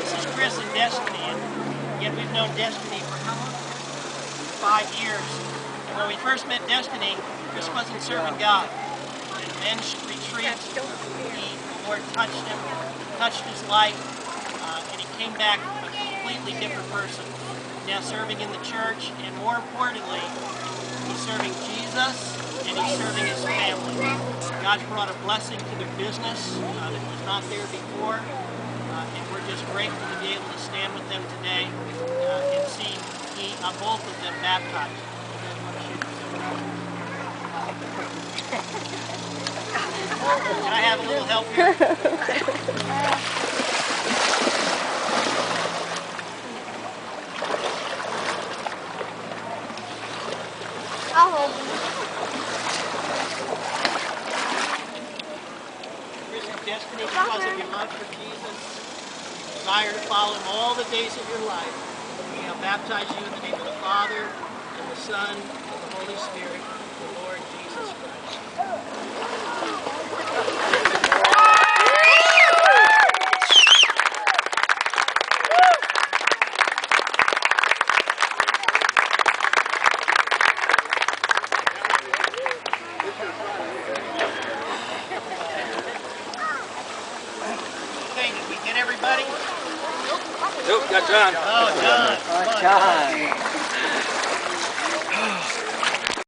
This is Chris and Destiny, and yet we've known Destiny for how long? 5 years. And when we first met Destiny, Chris wasn't serving God. In men's retreats, the Lord touched him, touched his life, and he came back a completely different person. Now serving in the church, and more importantly, he's serving Jesus, and he's serving his family. God's brought a blessing to their business that was not there before, and we're just grateful to be able to stand with them today and see both of them baptized. Can I have a little help here? I'll hold them. Chris and Destiny, because of your love for Jesus, desire to follow him all the days of your life, we now baptize you in the name of the Father, and the Son, and the Holy Spirit, the Lord Jesus Christ. Okay, did we get everybody? Nope, got John. Oh, John. John.